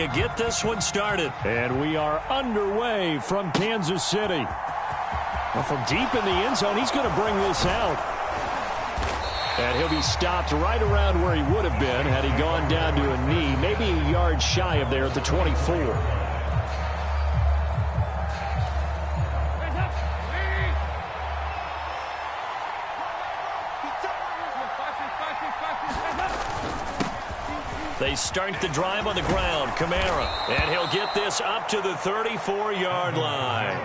to get this one started. And we are underway from Kansas City. Well, from deep in the end zone, he's going to bring this out. And he'll be stopped right around where he would have been had he gone down to a knee, maybe a yard shy of there at the 24. They start the drive on the ground. Kamara. And he'll get this up to the 34-yard line.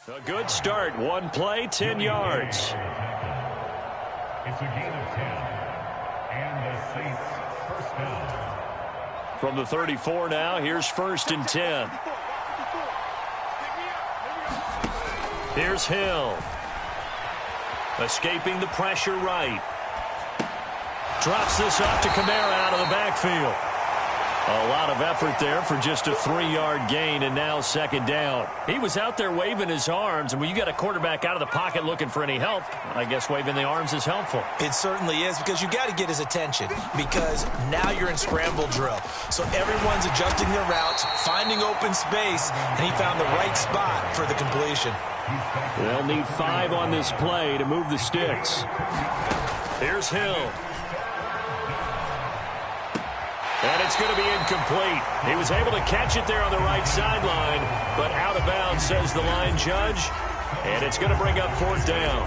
A good start. One play, 10 yards. It's a gain of 10. And the Saints first down. From the 34 now, here's 1st and 10. Here's Hill. Escaping the pressure right. Drops this off to Kamara out of the backfield. A lot of effort there for just a 3-yard gain, and now 2nd down. He was out there waving his arms, and when you got a quarterback out of the pocket looking for any help, I guess waving the arms is helpful. It certainly is, because you got to get his attention, because now you're in scramble drill. So everyone's adjusting their routes, finding open space, and he found the right spot for the completion. They'll need 5 on this play to move the sticks. Here's Hill. And it's going to be incomplete. He was able to catch it there on the right sideline, but out of bounds, says the line judge. And it's going to bring up 4th down.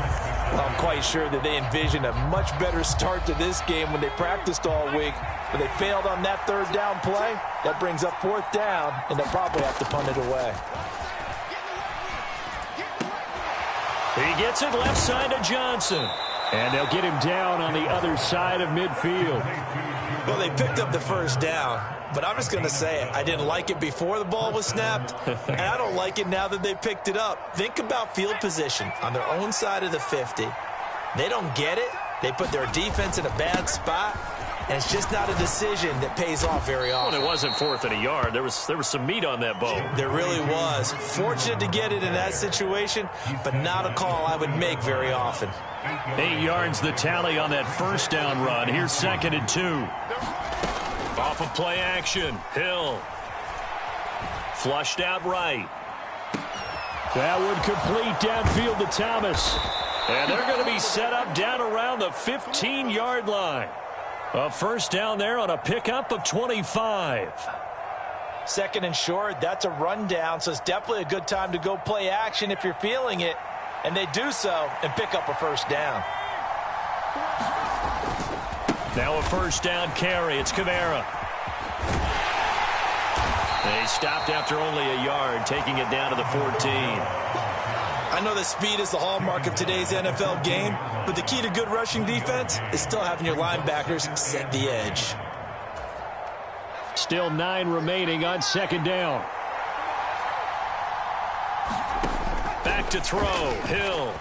Well, I'm quite sure that they envisioned a much better start to this game when they practiced all week. But they failed on that 3rd down play. That brings up 4th down, and they'll probably have to punt it away. He gets it left side to Johnson. And they'll get him down on the other side of midfield. Well, they picked up the 1st down, but I'm just going to say it. I didn't like it before the ball was snapped, and I don't like it now that they picked it up. Think about field position on their own side of the 50. They don't get it. They put their defense in a bad spot, and it's just not a decision that pays off very often. Well, it wasn't 4th and a yard. There was some meat on that bone. There really was. Fortunate to get it in that situation, but not a call I would make very often. 8 yards the tally on that 1st down run. Here's 2nd and 2. Off of play action. Hill. Flushed out right. That would complete downfield to Thomas. And they're going to be set up down around the 15-yard line. A 1st down there on a pickup of 25. 2nd and short, that's a rundown, so it's definitely a good time to go play action if you're feeling it. And they do so and pick up a 1st down. Now a 1st down carry. It's Kamara. They stopped after only a yard, taking it down to the 14. I know that speed is the hallmark of today's NFL game, but the key to good rushing defense is still having your linebackers set the edge. Still 9 remaining on 2nd down. Back to throw. Hill.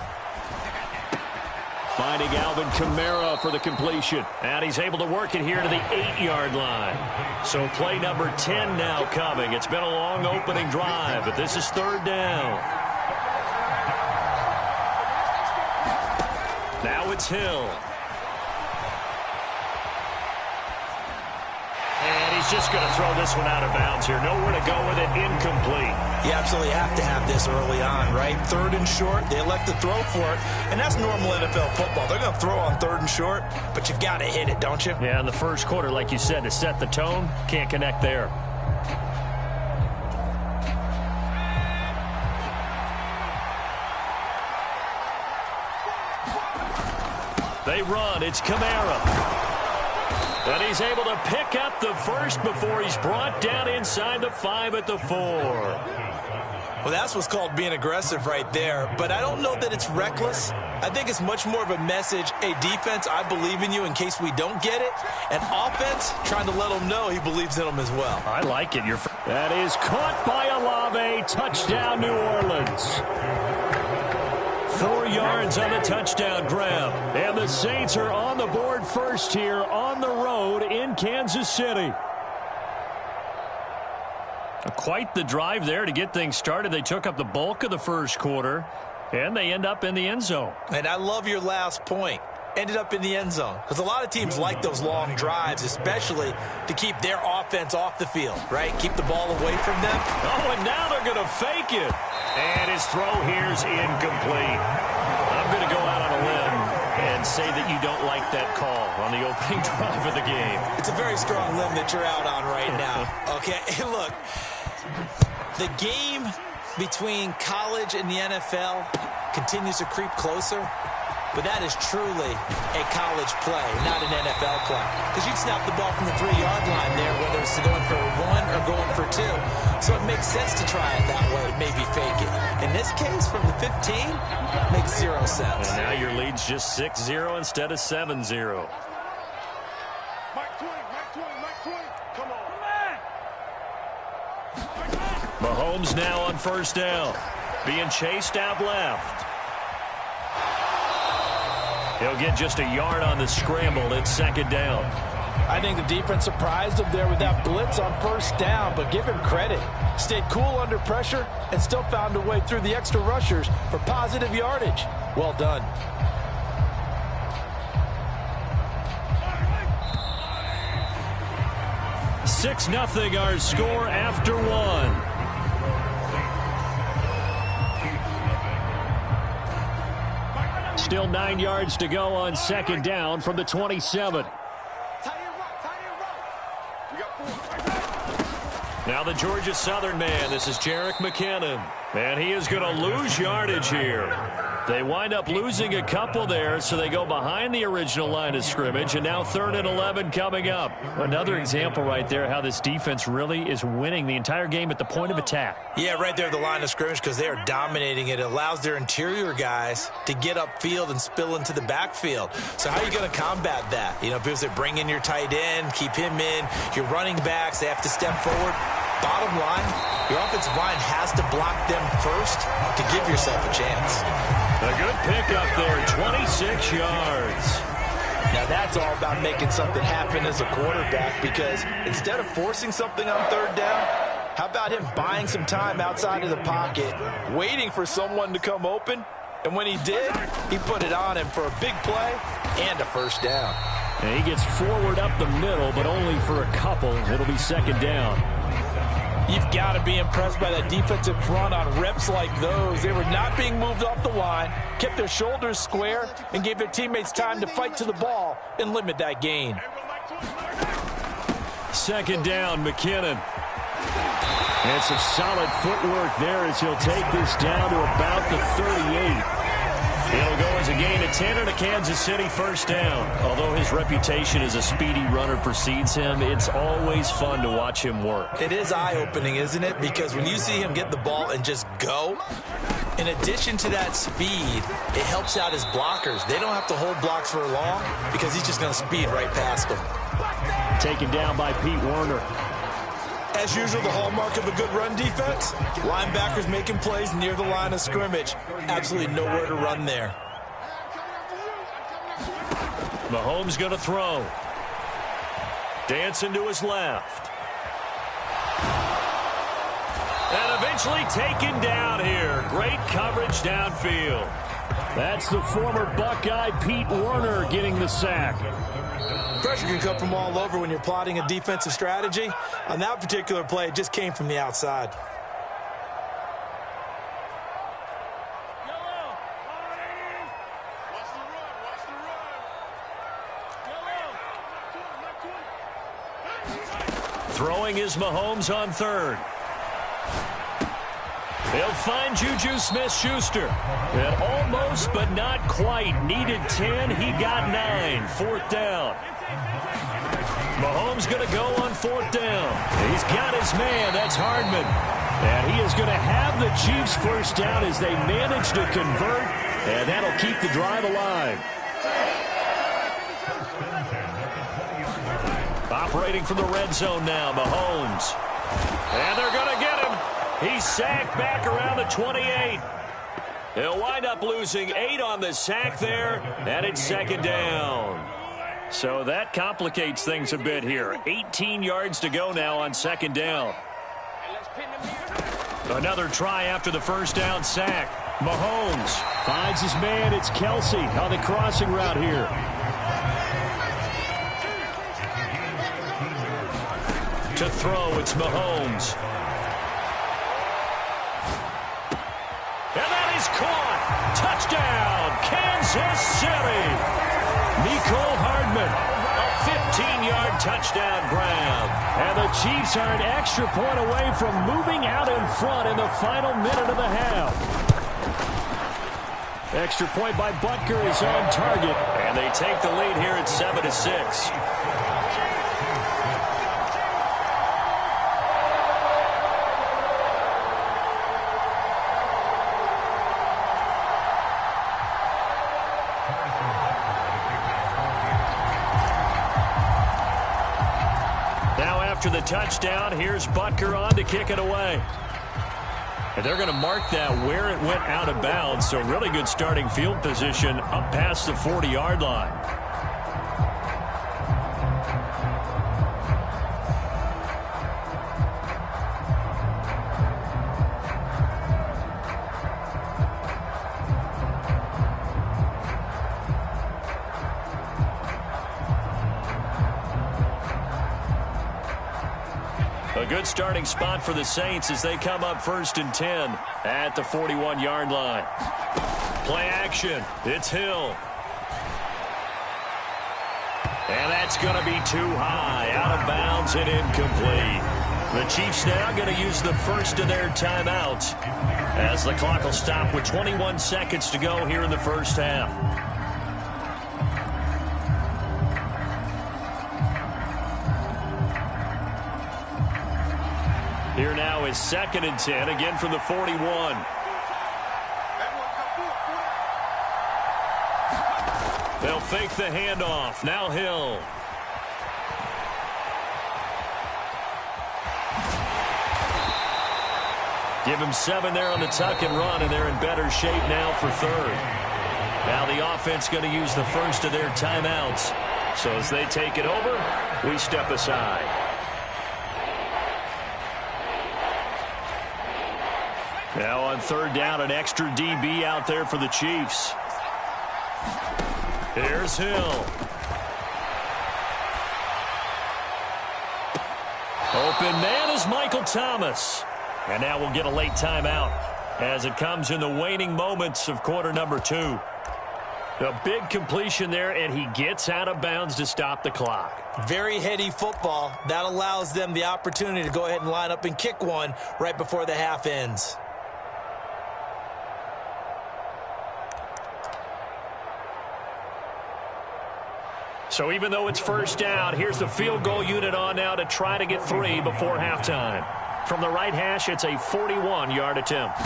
Finding Alvin Kamara for the completion. And he's able to work it here to the 8-yard line. So play number 10 now coming. It's been a long opening drive, but this is 3rd down. Now it's Hill. And he's just going to throw this one out of bounds here. Nowhere to go with it. Incomplete. You absolutely have to have this early on, right? 3rd and short, they elect to throw for it, and that's normal NFL football. They're going to throw on 3rd and short, but you've got to hit it, don't you? Yeah, in the 1st quarter, like you said, to set the tone, can't connect there. They run. It's Kamara. And he's able to pick up the 1st before he's brought down inside the 5 at the 4. Well, that's what's called being aggressive right there. But I don't know that it's reckless. I think it's much more of a message, hey, defense, I believe in you in case we don't get it. And offense, trying to let him know he believes in them as well. I like it. That is caught by Olave. Touchdown, New Orleans. 4 yards on the touchdown grab. And the Saints are on the board first here on the road in Kansas City. Quite the drive there to get things started. They took up the bulk of the first quarter, and they end up in the end zone. And I love your last point. Ended up in the end zone. Because a lot of teams like those long drives, especially to keep their offense off the field, right? Keep the ball away from them. Oh, and now they're going to fake it. And his throw here's incomplete. I'm going to go out on a limb and say that you don't like that call on the opening drive of the game. It's a very strong limb that you're out on right now. Okay, look, the game between college and the NFL continues to creep closer. But that is truly a college play, not an NFL play. Because you'd snap the ball from the 3-yard line there, whether it's going for 1 or going for 2. So it makes sense to try it that way, maybe fake it. In this case, from the 15, makes 0 sense. And now your lead's just 6-0 instead of 7-0. Mahomes now on first down. Being chased out left. He'll get just a yard on the scramble. It's second down. I think the defense surprised him there with that blitz on first down, but give him credit. Stayed cool under pressure and still found a way through the extra rushers for positive yardage. Well done. Six 0 our score after one. Still 9 yards to go on second down from the 27. Now the Georgia Southern man. This is Jerick McKinnon. And he is going to lose yardage here. They wind up losing a couple there, so they go behind the original line of scrimmage, and now 3rd and 11 coming up. Another example right there how this defense really is winning the entire game at the point of attack. Yeah, right there at the line of scrimmage because they are dominating it. It allows their interior guys to get upfield and spill into the backfield. So how are you going to combat that? You know, because they bring in your tight end, keep him in. Your running backs, they have to step forward. Bottom line, your offensive line has to block them first to give yourself a chance. A good pickup there, 26 yards. Now that's all about making something happen as a quarterback, because instead of forcing something on 3rd down, how about him buying some time outside of the pocket, waiting for someone to come open, and when he did, he put it on him for a big play and a first down. And he gets forward up the middle, but only for a couple. It'll be second down. You've got to be impressed by that defensive front on reps like those. They were not being moved off the line, kept their shoulders square, and gave their teammates time to fight to the ball and limit that gain. Second down, McKinnon. And some solid footwork there as he'll take this down to about the 38. It'll go as a gain of 10 and a Kansas City first down. Although his reputation as a speedy runner precedes him, it's always fun to watch him work. It is eye-opening, isn't it? Because when you see him get the ball and just go, in addition to that speed, it helps out his blockers. They don't have to hold blocks for long because he's just going to speed right past them. Taken down by Pete Werner. As usual, the hallmark of a good run defense, linebackers making plays near the line of scrimmage. Absolutely nowhere to run there. Mahomes going to throw. Dancing to his left. And eventually taken down here. Great coverage downfield. That's the former Buckeye Pete Werner getting the sack. Pressure can come from all over when you're plotting a defensive strategy. On that particular play, it just came from the outside. Throwing is Mahomes on 3rd. They'll find Juju Smith-Schuster. And almost, but not quite. Needed 10. He got 9. 4th down. Mahomes going to go on 4th down. He's got his man. That's Hardman. And he is going to have the Chiefs first down as they manage to convert. And that'll keep the drive alive. Operating from the red zone now, Mahomes. And they're going to get him. He's sacked back around the 28. He'll wind up losing 8 on the sack there, and it's second down. So that complicates things a bit here. 18 yards to go now on second down. Another try after the first down sack. Mahomes Finds his man. It's Kelsey on the crossing route here. to throw. It's Mahomes. And that is caught. Touchdown, Kansas City. Nicole Hardman, a 15-yard touchdown grab. And the Chiefs are an extra point away from moving out in front in the final minute of the half. Extra point by Butker is on target. And they take the lead here at 7-6. Now after the touchdown, here's Butker on to kick it away. And they're going to mark that where it went out of bounds. So really good starting field position up past the 40-yard line. A good starting spot for the Saints as they come up 1st and 10 at the 41-yard line. Play action. It's Hill. And that's going to be too high. Out of bounds and incomplete. The Chiefs now going to use the first of their timeouts as the clock will stop with 21 seconds to go here in the first half. Here now is 2nd and 10, again from the 41. They'll fake the handoff. Now Hill. Give him 7 there on the tuck and run, and they're in better shape now for 3rd. Now the offense going to use the first of their timeouts. So as they take it over, we step aside. Now on 3rd down, an extra DB out there for the Chiefs. Here's Hill. Open man is Michael Thomas. And now we'll get a late timeout as it comes in the waning moments of quarter number 2. A big completion there, and he gets out of bounds to stop the clock. Very heady football. That allows them the opportunity to go ahead and line up and kick one right before the half ends. So even though it's 1st down, here's the field goal unit on now to try to get 3 before halftime. From the right hash, it's a 41-yard attempt.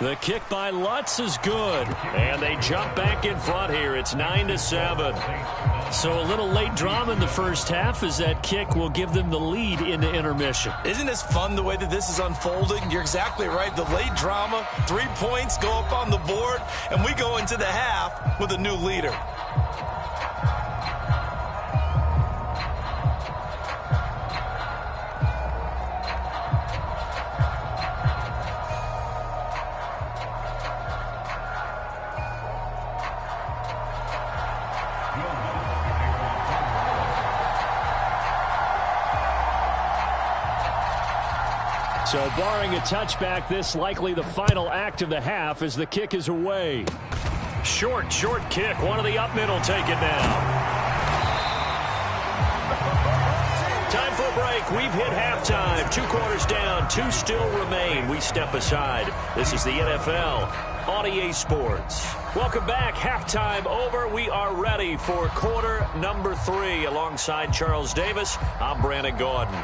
The kick by Lutz is good. And they jump back in front here. It's 9-7. So a little late drama in the first half as that kick will give them the lead into intermission. Isn't this fun the way that this is unfolding? You're exactly right. The late drama, 3 points go up on the board, and we go into the half with a new leader. So barring a touchback, this likely the final act of the half as the kick is away. Short kick. One of the up middle take it now. Time for a break. We've hit halftime. 2 quarters down. 2 still remain. We step aside. This is the NFL on EA Sports. Welcome back. Halftime over. We are ready for quarter number 3. Alongside Charles Davis, I'm Brandon Gordon.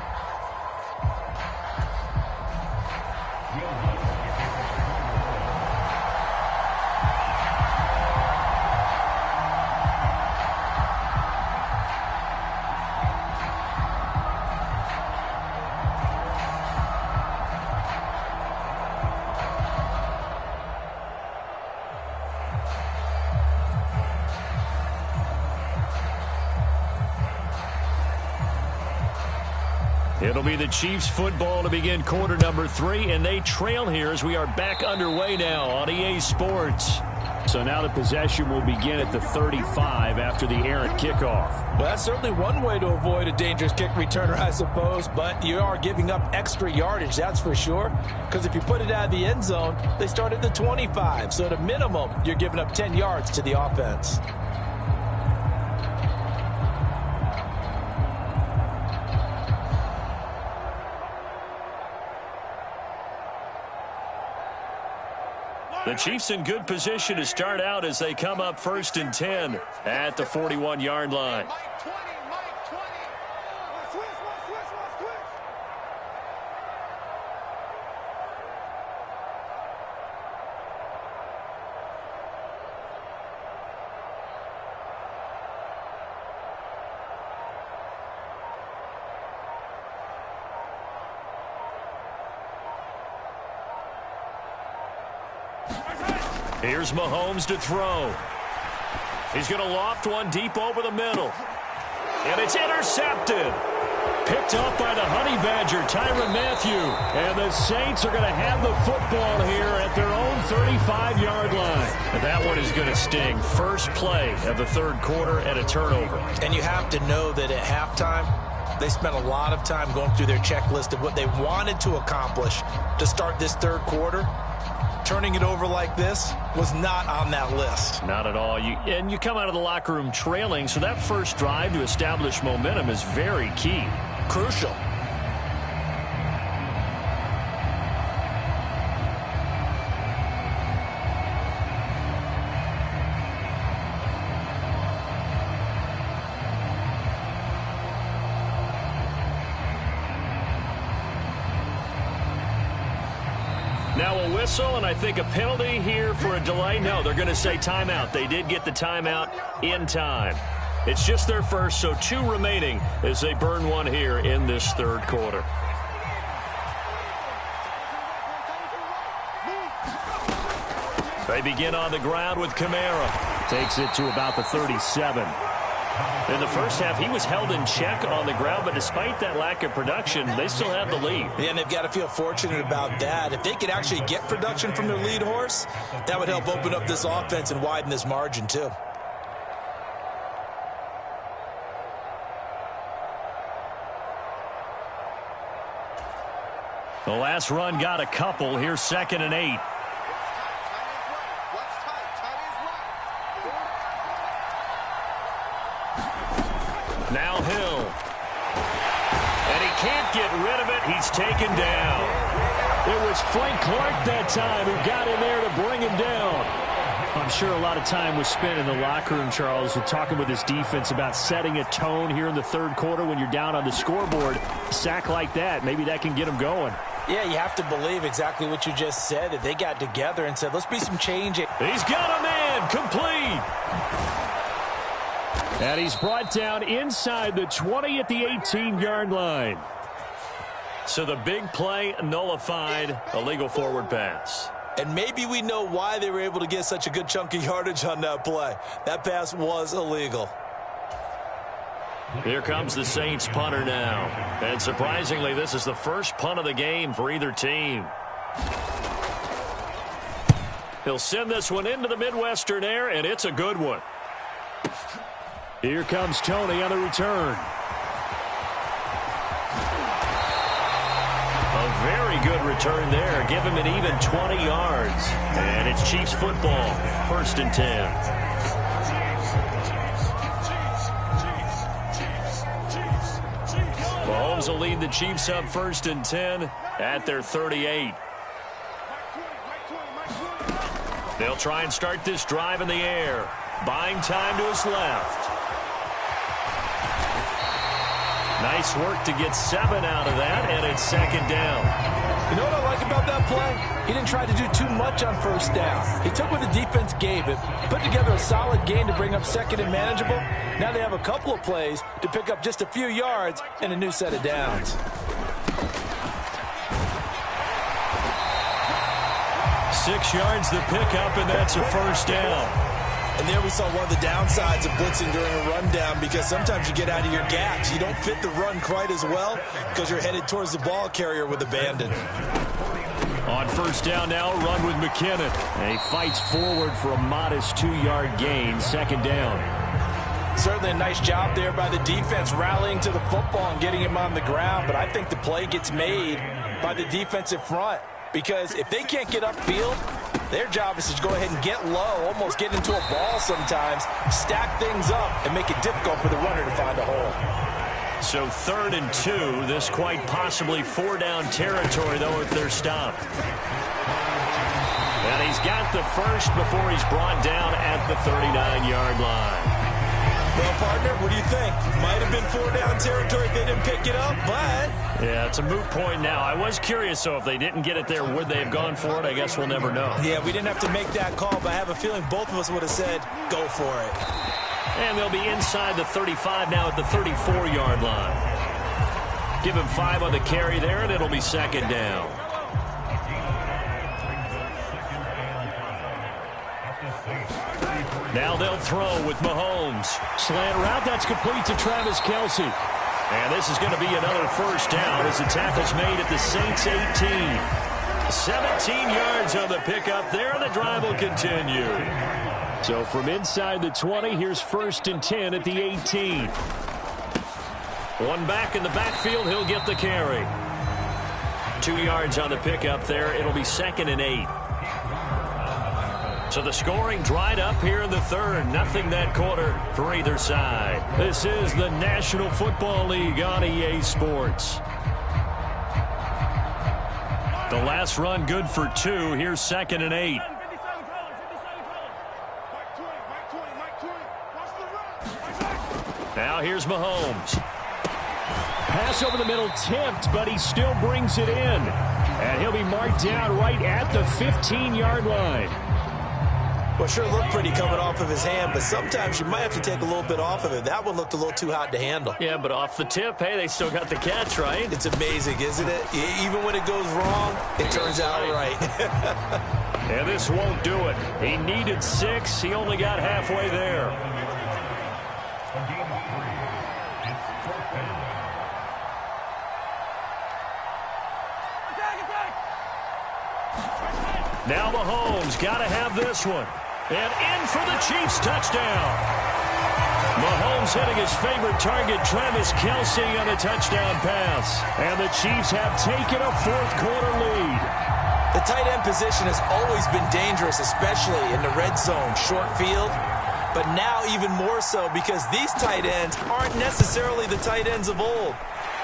It'll be the Chiefs football to begin quarter number 3, and they trail here as we are back underway now on EA Sports. So now the possession will begin at the 35 after the errant kickoff. Well, that's certainly one way to avoid a dangerous kick returner, I suppose, but you are giving up extra yardage, that's for sure, because if you put it out of the end zone, they start at the 25, so at a minimum, you're giving up 10 yards to the offense. The Chiefs in good position to start out as they come up 1st and 10 at the 41-yard line. Here's Mahomes to throw. He's going to loft one deep over the middle. And it's intercepted. Picked up by the Honey Badger, Tyrann Mathieu. And the Saints are going to have the football here at their own 35-yard line. And that one is going to sting. First play of the third quarter and a turnover. And you have to know that at halftime, they spent a lot of time going through their checklist of what they wanted to accomplish to start this third quarter. Turning it over like this was not on that list. Not at all. And you come out of the locker room trailing, so that first drive to establish momentum is very key. Crucial. Now a whistle, and I think a penalty here for a delay. No, they're going to say timeout. They did get the timeout in time. It's just their first, so 2 remaining as they burn one here in this third quarter. They begin on the ground with Kamara. Takes it to about the 37. In the first half, he was held in check on the ground, but despite that lack of production, they still have the lead. Yeah, and they've got to feel fortunate about that. If they could actually get production from their lead horse, that would help open up this offense and widen this margin, too. The last run got a couple. Here's 2nd and 8. Now Hill. And he can't get rid of it. He's taken down. It was Frank Clark that time who got in there to bring him down. I'm sure a lot of time was spent in the locker room, Charles, with talking with his defense about setting a tone here in the third quarter when you're down on the scoreboard. A sack like that, maybe that can get them going. Yeah, you have to believe exactly what you just said, that they got together and said, let's be some change. He's got a man complete. And he's brought down inside the 20 at the 18-yard line. So the big play nullified, a legal forward pass. And maybe we know why they were able to get such a good chunk of yardage on that play. That pass was illegal. Here comes the Saints punter now. And surprisingly, this is the first punt of the game for either team. He'll send this one into the Midwestern air, and it's a good one. Here comes Tony on the return. A very good return there. Give him an even 20 yards. And it's Chiefs football, 1st and 10. Mahomes will lead the Chiefs up 1st and 10 at their 38. They'll try and start this drive in the air. Buying time to his left. Nice work to get 7 out of that, and it's 2nd down. You know what I like about that play? He didn't try to do too much on 1st down. He took what the defense gave him, put together a solid game to bring up 2nd and manageable. Now they have a couple of plays to pick up just a few yards and a new set of downs. 6 yards the pickup, and that's a 1st down. And there we saw one of the downsides of blitzing during a rundown, because sometimes you get out of your gaps. You don't fit the run quite as well because you're headed towards the ball carrier with abandon. On first down now, run with McKinnon. And he fights forward for a modest 2-yard gain, second down. Certainly a nice job there by the defense rallying to the football and getting him on the ground, but I think the play gets made by the defensive front, because if they can't get upfield, their job is to go ahead and get low, almost get into a ball sometimes, stack things up, and make it difficult for the runner to find a hole. So 3rd and 2, this quite possibly 4-down territory, though, if they're stopped. And he's got the first before he's brought down at the 39-yard line. Well, partner, what do you think? Might have been 4-down territory if they didn't pick it up, but... Yeah, it's a moot point now. I was curious, so if they didn't get it there, would they have gone for it? I guess we'll never know. Yeah, we didn't have to make that call, but I have a feeling both of us would have said, go for it. And they'll be inside the 35 now at the 34-yard line. Give him 5 on the carry there, and it'll be second down. Now they'll throw with Mahomes. Slant route, that's complete to Travis Kelce. And this is going to be another first down as the tackle's made at the Saints 18. 17 yards on the pickup there, and the drive will continue. So from inside the 20, here's 1st and 10 at the 18. One back in the backfield, he'll get the carry. 2 yards on the pickup there. It'll be 2nd and 8. So the scoring dried up here in the 3rd. Nothing that quarter for either side. This is the National Football League on EA Sports. The last run good for 2. Here's 2nd and 8. Now here's Mahomes. Pass over the middle tipped, but he still brings it in. And he'll be marked down right at the 15-yard line. Well, sure looked pretty coming off of his hand, but sometimes you might have to take a little bit off of it. That one looked a little too hot to handle. Yeah, but off the tip, hey, they still got the catch, right? It's amazing, isn't it? Even when it goes wrong, it turns out right. And this won't do it. He needed 6. He only got halfway there. Now Mahomes got to have this one. And in for the Chiefs touchdown. Mahomes hitting his favorite target, Travis Kelce, on a touchdown pass. And the Chiefs have taken a 4th quarter lead. The tight end position has always been dangerous, especially in the red zone, short field. But now even more so, because these tight ends aren't necessarily the tight ends of old.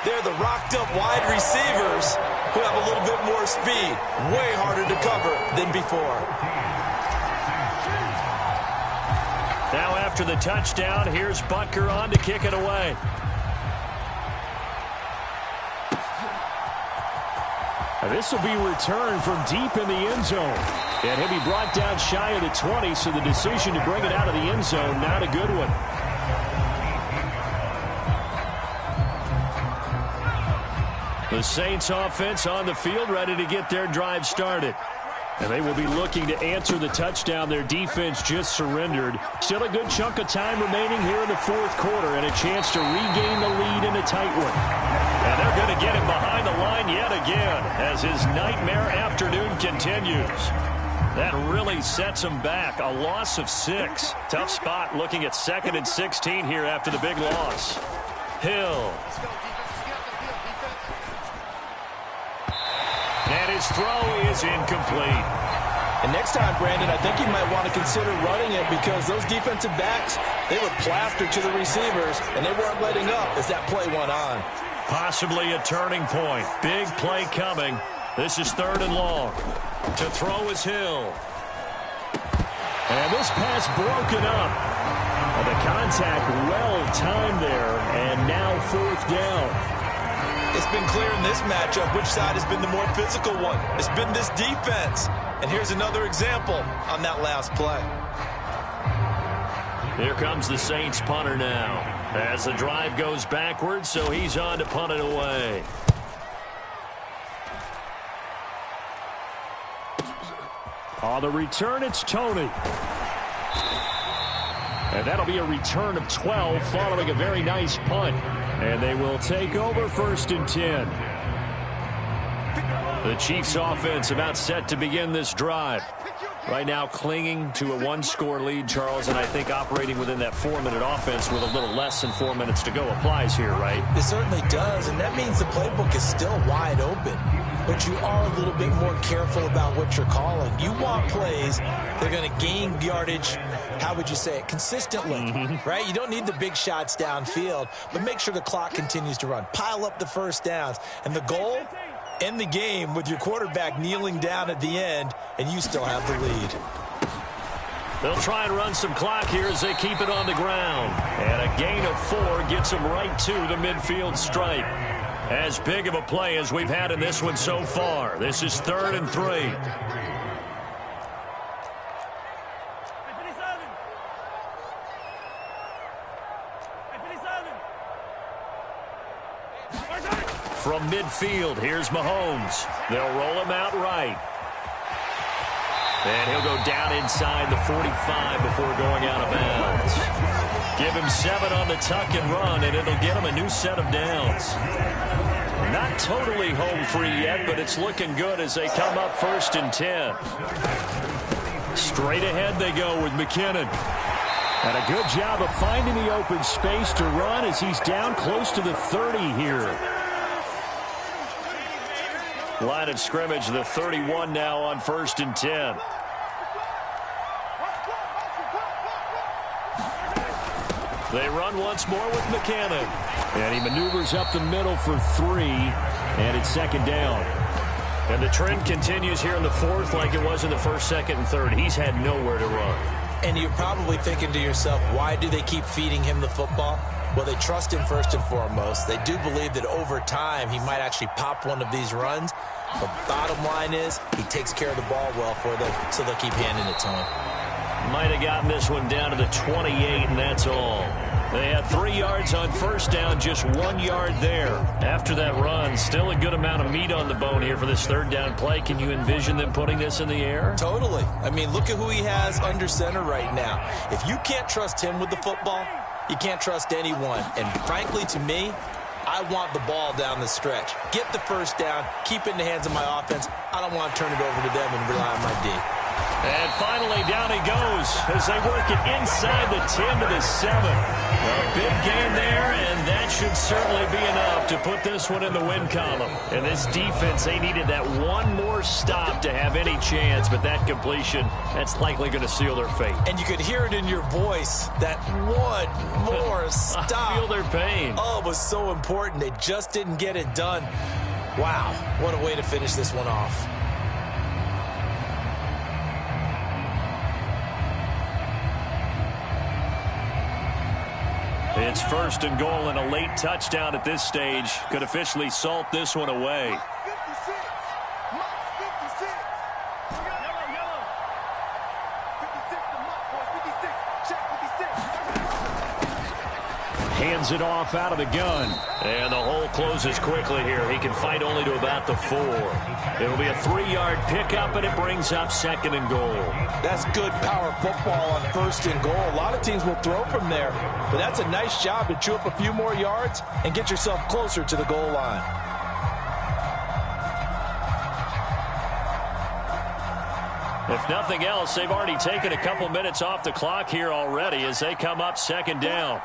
They're the rocked-up wide receivers who have a little bit more speed. Way harder to cover than before. Now after the touchdown, here's Butker on to kick it away. This will be returned from deep in the end zone. And he'll be brought down shy of the 20, so the decision to bring it out of the end zone, not a good one. The Saints offense on the field, ready to get their drive started. And they will be looking to answer the touchdown their defense just surrendered. Still a good chunk of time remaining here in the 4th quarter, and a chance to regain the lead in a tight one. And they're going to get him behind the line yet again as his nightmare afternoon continues. That really sets him back. A loss of 6. Tough spot looking at 2nd and 16 here after the big loss. Hill. And his throw is incomplete. And next time, Brandon, I think you might want to consider running it, because those defensive backs, they were plastered to the receivers, and they weren't letting up as that play went on. Possibly a turning point. Big play coming. This is 3rd and long. To throw is Hill. And this pass broken up. And the contact well-timed there, and now 4th down. It's been clear in this matchup which side has been the more physical one. It's been this defense. And here's another example on that last play. Here comes the Saints punter now. As the drive goes backwards, so he's on to punt it away. On the return, it's Tony. And that'll be a return of 12 following a very nice punt. And they will take over 1st and 10. The Chiefs offense about set to begin this drive. Right now clinging to a 1-score lead, Charles, and I think operating within that 4-minute offense with a little less than 4 minutes to go applies here, right? It certainly does, and that means the playbook is still wide open. But you are a little bit more careful about what you're calling. You want plays that are going to gain yardage, how would you say it, consistently, right? You don't need the big shots downfield, but make sure the clock continues to run. Pile up the first downs. And the goal, end the game with your quarterback kneeling down at the end, and you still have the lead. They'll try and run some clock here as they keep it on the ground. And a gain of 4 gets them right to the midfield stripe. As big of a play as we've had in this one so far. This is 3rd and 3. From midfield, here's Mahomes. They'll roll him out right. And he'll go down inside the 45 before going out of bounds. Give him 7 on the tuck and run, and it'll get him a new set of downs. Not totally home free yet, but it's looking good as they come up 1st and 10. Straight ahead they go with McKinnon. And a good job of finding the open space to run as he's down close to the 30 here. Line of scrimmage, the 31 now on 1st and 10. They run once more with McKinnon. And he maneuvers up the middle for 3, and it's 2nd down. And the trend continues here in the 4th like it was in the 1st, 2nd, and 3rd. He's had nowhere to run. And you're probably thinking to yourself, why do they keep feeding him the football? Well, they trust him first and foremost. They do believe that over time he might actually pop one of these runs. The bottom line is he takes care of the ball well for them, so they'll keep handing it to him. Might have gotten this one down to the 28, and that's all. They had 3 yards on 1st down, just 1 yard there. After that run, still a good amount of meat on the bone here for this 3rd down play. Can you envision them putting this in the air? Totally. I mean, look at who he has under center right now. If you can't trust him with the football, you can't trust anyone. And frankly, to me, I want the ball down the stretch. Get the 1st down, keep it in the hands of my offense. I don't want to turn it over to them and rely on my D. And finally, down he goes as they work it inside the 10 to the 7. A big gain there, and that should certainly be enough to put this one in the win column. And this defense, they needed that one more stop to have any chance, but that completion, that's likely going to seal their fate. And you could hear it in your voice, that one more stop. I feel their pain. Oh, it was so important. They just didn't get it done. Wow, what a way to finish this one off. It's 1st and goal, and a late touchdown at this stage could officially salt this one away. Hands it off out of the gun. And the hole closes quickly here. He can fight only to about the 4. It'll be a 3-yard pickup, and it brings up 2nd and goal. That's good power football on 1st and goal. A lot of teams will throw from there, but that's a nice job to chew up a few more yards and get yourself closer to the goal line. If nothing else, they've already taken a couple minutes off the clock here already as they come up 2nd down.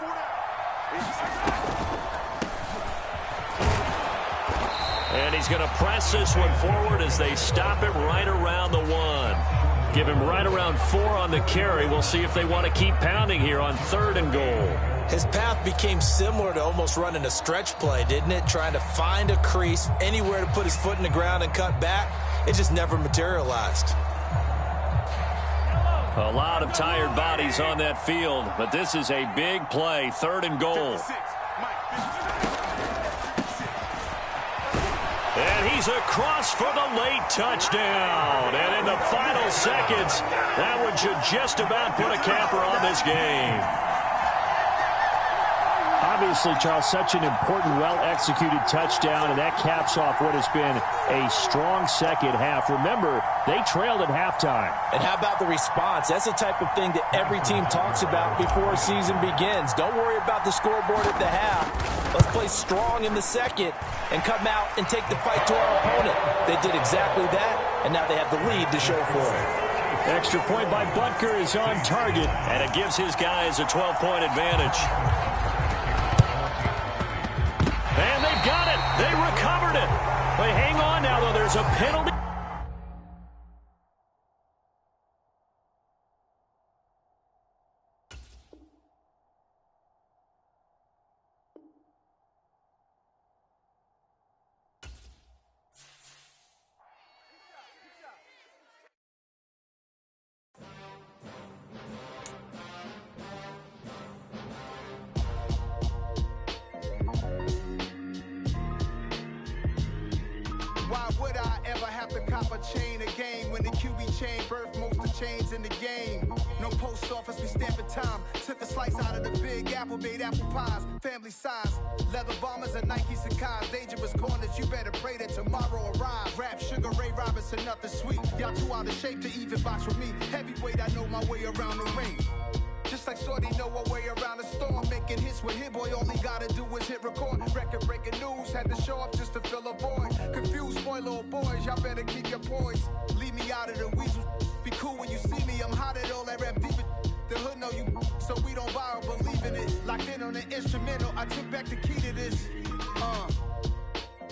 And he's going to press this one forward as they stop it right around the 1. Give him right around 4 on the carry. We'll see if they want to keep pounding here on 3rd and goal. His path became similar to almost running a stretch play, didn't it? Trying to find a crease, anywhere to put his foot in the ground and cut back. It just never materialized. A lot of tired bodies on that field, but this is a big play, 3rd and goal. And he's across for the late touchdown. And in the final seconds, that one should just about put a capper on this game. On Obviously, Charles, such an important, well-executed touchdown, and that caps off what has been a strong second half. Remember, they trailed at halftime. And how about the response? That's the type of thing that every team talks about before a season begins. Don't worry about the scoreboard at the half. Let's play strong in the second and come out and take the fight to our opponent. They did exactly that, and now they have the lead to show for it. Extra point by Butker is on target, and it gives his guys a 12-point advantage. And they've got it. They recovered it. Wait, hang on now, though. There's a penalty. Why would I ever have to cop a chain again when the QB chain birthed most of the chains in the game? No post office, we stamping time. Took a slice out of the big apple, made apple pies, family size. Leather bombers and Nike Sacai's. Dangerous corners, you better pray that tomorrow arrives. Rap, Sugar Ray Robinson, nothing sweet. Y'all too out of shape to even box with me. Heavyweight, I know my way around the ring. Just like Shorty know her way around the storm. Making hits with Hit Boy, all he gotta do is hit record. Record breaking news, had to show up just to fill a void. Confused boy, little boys, y'all better keep your poise. Leave me out of the weasel. Be cool when you see me, I'm hot at all that rap deep. The hood know you, so we don't borrow, believe in it. Locked in on the instrumental, I took back the key to this.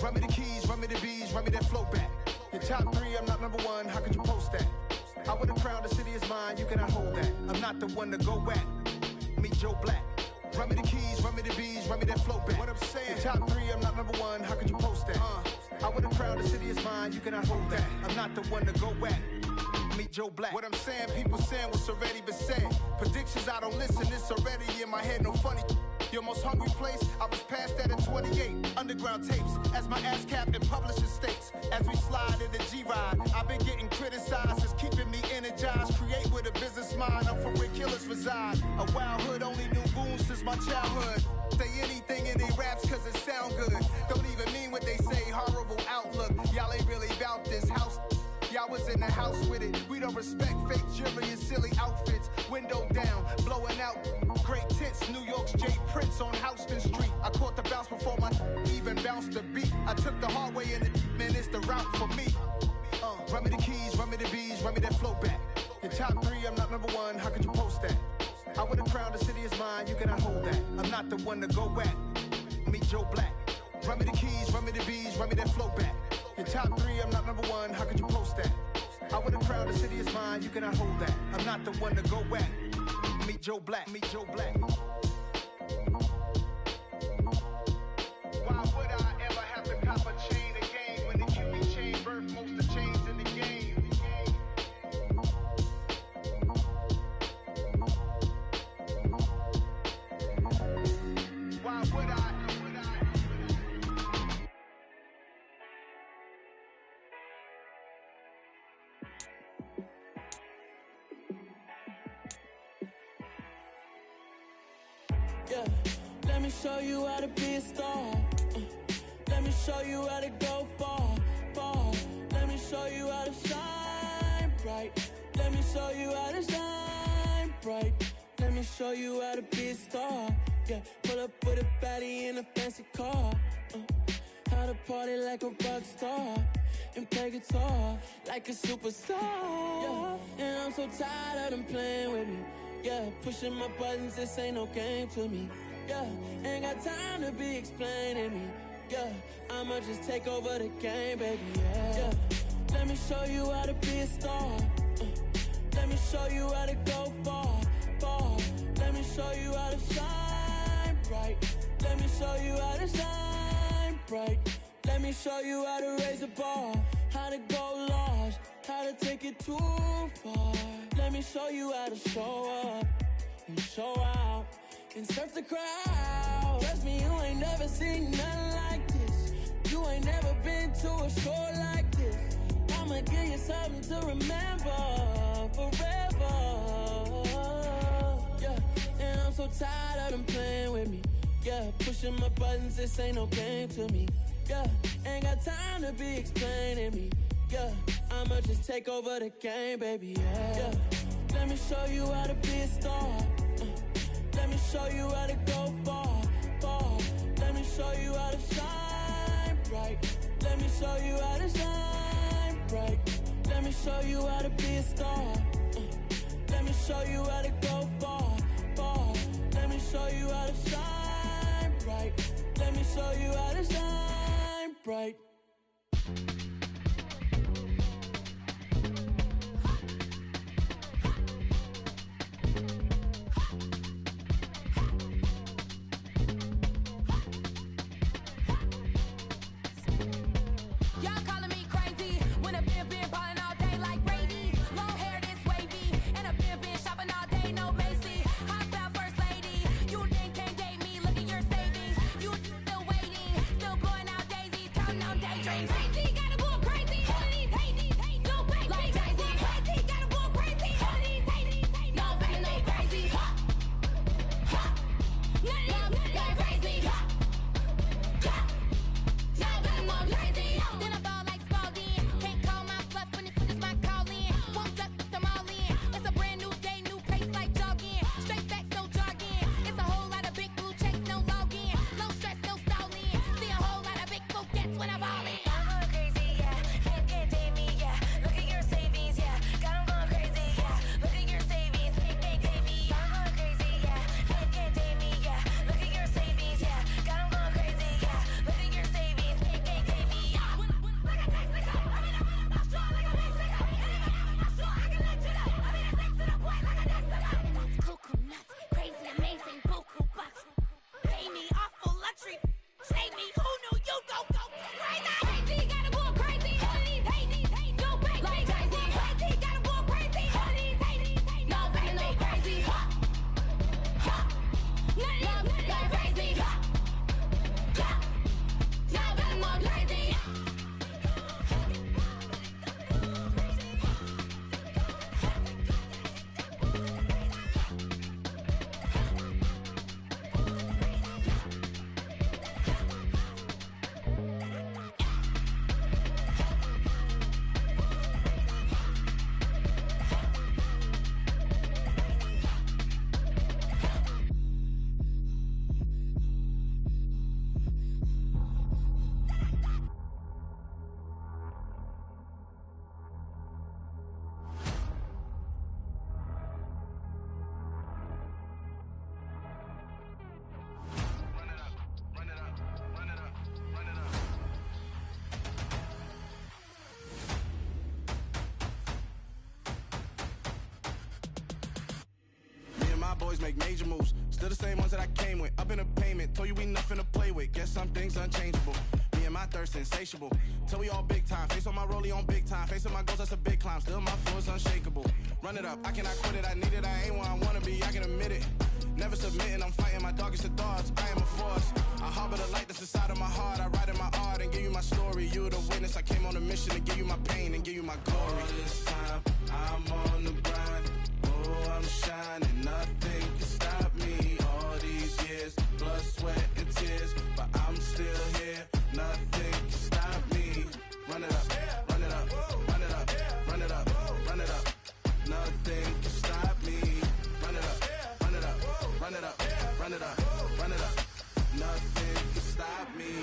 Run me the keys, run me the bees, run me that flow back. Your top three, I'm not number one, how could you post that? I would have crowned the city is mine, you cannot hold that. I'm not the one to go back. Meet Joe Black. Run me the keys, run me the bees, run me that flow back. What I'm saying, your top three, I'm not number one, how could you post that? I would have crowned the city is mine, you cannot hold that. I'm not the one to go back. Meet Joe Black. What I'm saying, people saying what's already been said. Predictions, I don't listen, it's already in my head, no funny. Your most hungry place, I was past that at 28. Underground tapes, as my ass cap in publishing states. As we slide in the G-Ride, I've been getting criticized, it's keeping me energized. Create with a business mind, I'm from where killers reside. A wild hood, only knew goons since my childhood. Say anything in they raps cause it sound good. Don't even mean what they say, horrible outlook. Y'all ain't really about this house. Y'all was in the house with it. We don't respect fake jewelry and silly outfits. Window down, blowing out great tits. New York's J. Prince on Houston Street. I caught the bounce before my even bounced the beat. I took the hard way in it, man, it's the route for me. Run me the keys, run me the bees, run me that flow back. Your top three, I'm not number one, how could you post that? I would have crowned the city is mine, you cannot hold that. I'm not the one to go back. Meet Joe Black. Run me the keys, run me the bees, run me that flow back. Your top three, I'm not number one, how could you post that? I would have crowned the city is mine, you cannot hold that. I'm not the one to go back. Meet Joe Black, meet Joe Black. Why would I ever have to cop a chain again when the QB chain birthed most of the chains in the game? Why would I? Yeah, let me show you how to be a star. Let me show you how to go far, far. Let me show you how to shine bright. Let me show you how to shine bright. Let me show you how to be a star. Yeah, pull up with a baddie in a fancy car. How to party like a rock star and play guitar like a superstar. Yeah, and I'm so tired of them playing with me. Yeah, pushing my buttons, this ain't no game to me. Yeah, ain't got time to be explaining me. Yeah, I'ma just take over the game, baby. Yeah, let me show you how to be a star. Let me show you how to go far, far. Let me show you how to shine bright. Let me show you how to shine bright. Let me show you how to raise the bar, how to go large, how to take it too far. Let me show you how to show up and show out and surf the crowd. Trust me, you ain't never seen nothing like this. You ain't never been to a show like this. I'ma give you something to remember forever. Yeah, and I'm so tired of them playing with me. Yeah, pushing my buttons, this ain't no game to me. Yeah, ain't got time to be explaining me. Yeah, I'ma just take over the game, baby. Yeah, let me show you how to be a star. Let me show you how to go far, far. Let me show you how to shine bright. Let me show you how to shine bright. Let me show you how to be a star. Let me show you how to go far, far. Let me show you how to shine bright. Let me show you how to shine bright. Boys make major moves, still the same ones that I came with. Up in the payment, told you we nothing to play with. Guess some things unchangeable. Me and my thirst insatiable. Till we all big time. Face on my rollie on big time. Facing my goals, that's a big climb. Still my flow is unshakable. Run it up, I cannot quit it. I need it, I ain't where I wanna be. I can admit it. Never submitting, I'm fighting my darkest of thoughts. I am a force. I harbor the light that's inside of my heart. I write in my art and give you my story. You're the witness. I came on a mission to give you my pain and give you my glory. All this time, I'm on the grind. Oh, I'm shining. Nothing can stop me. All these years, blood, sweat, and tears. But I'm still here. Nothing can stop me. Run it up, run it up, run it up, run it up, run it up. Nothing can stop me. Run it up, run it up, run it up, run it up, run it up. Nothing can stop me.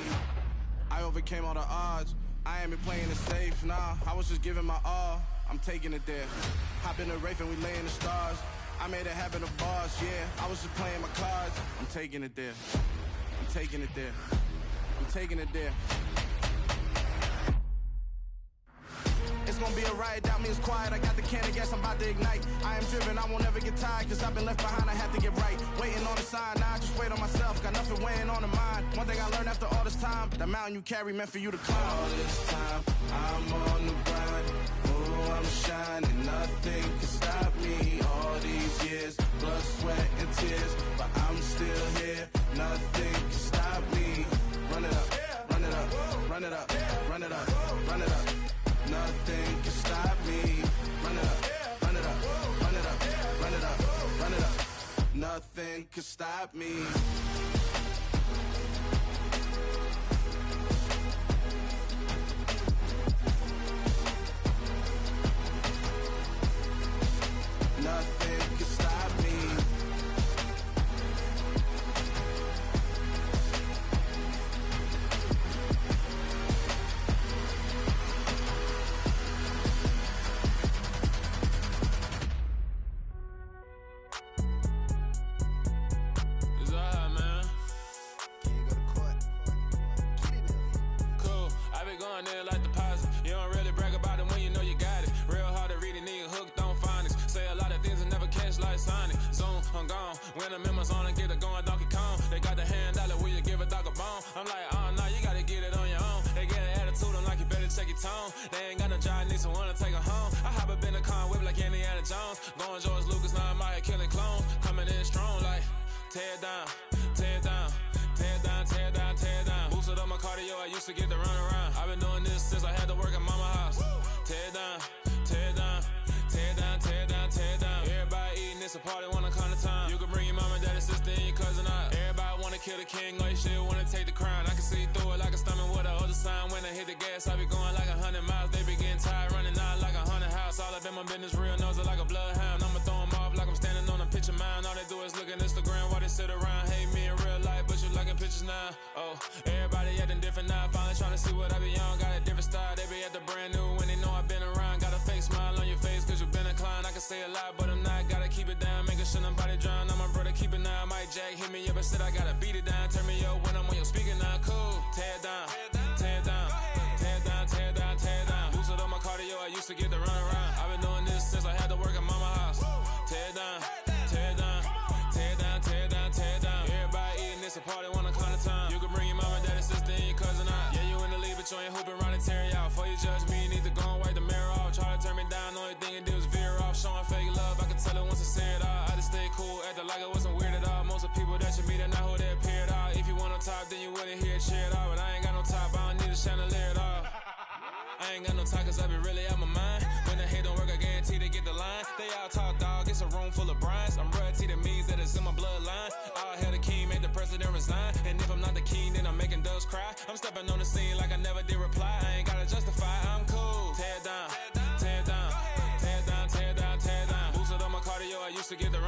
I overcame all the odds. I ain't been playing it safe, nah. I was just giving my all. I'm taking it there. Hop in the Wraith and we lay in the stars. I made it happen to boss, yeah. I was just playing my cards. I'm taking it there. I'm taking it there. I'm taking it there. It's gonna be a riot, doubt me, it's quiet. I got the can of gas, I'm about to ignite. I am driven, I won't ever get tired, cause I've been left behind, I have to get right. Waiting on the sign, now I just wait on myself. Got nothing weighing on the mind. One thing I learned after all this time, the mountain you carry meant for you to climb. All this time, I'm on the grind. Oh, I'm shining, nothing can stop me. All these years, blood, sweat, and tears. But I'm still here, nothing can stop me. Run it up, run it up, run it up, run it up, run it up. Nothing can stop me. Run it up, run it up, run it up, run it up, run it up. Nothing can stop me. When the members on and get it going Donkey Kong. They got the hand dollar, will you give a dog a bone? I'm like, oh no, you gotta get it on your own. They get an attitude, I'm like, you better check your tone. They ain't got no job, need someone to take her home. I hop up in the car, whip like Indiana Jones. Going George Lucas, now I'm out here killing clones. Coming in strong like, tear down, tear down, tear down, tear down, tear down. Boosted up my cardio, I used to get to run around. I've been doing this since I had to work at mama house. Tear down, tear down, tear down, tear down, tear down. Everybody eating, it's a party, wanna come to time. You can bring your mama, daddy, sister, and your cousin out. Everybody wanna kill the king, or you shit wanna take the crown. I can see through it like a stomach with a other sign. When I hit the gas, I be going like 100 miles. They be getting tired, running out like 100 house. All up in my business, real nose it like a bloodhound. I'ma throw them off like I'm standing on a picture mound. All they do is look at Instagram while they sit around. Hate me in real life, but you liking pictures now. Oh, everybody acting different now. Finally trying to see what I be on. Got a different style, they be at the brand new when they know I've been around. Got a fake smile on your face cause you been inclined. I can say a lot, but I'm not. Gotta keep it down, making sure nobody drown. I'm my brother, keep it now. Mike Jack hit me up and said I gotta beat it down. Turn me up when I'm on your speaker now. Cool, tear down, tear down, tear down, tear down, tear down. Boosted up my cardio, I used to get to run around. I've been doing this since I had to work at mama house. Tear down, tear down, tear down, tear down, tear down. Everybody eating, it's a party, wanna come to time. You can bring your mama, daddy, sister, and your cousin out. Yeah, you in the lead, but you ain't hooping around and tear you out. Before you judge me, you need to go and wipe the mirror off. Try to turn me down, only thing it do is veer off. Showing fake love, I can tell it once I say it all. I just stay cool, acting like it wasn't weird at all. Most of the people that you meet are not who they appear at all. If you want on top, then you wouldn't hear it cheer at all. But I ain't got no top, I don't need a chandelier at all. I ain't got no time cause I be really out my mind. When the hate don't work, I guarantee they get the line. They all talk dog, it's a room full of brines. I'm royalty, that means that it's in my bloodline. All hell the king, made the president resign. And if I'm not the king, then I'm making doves cry. I'm stepping on the scene like I never did reply. I ain't gotta justify, I'm cool. Tear down, tear down, tear down, tear down, tear down. Boosted up my cardio, I used to get the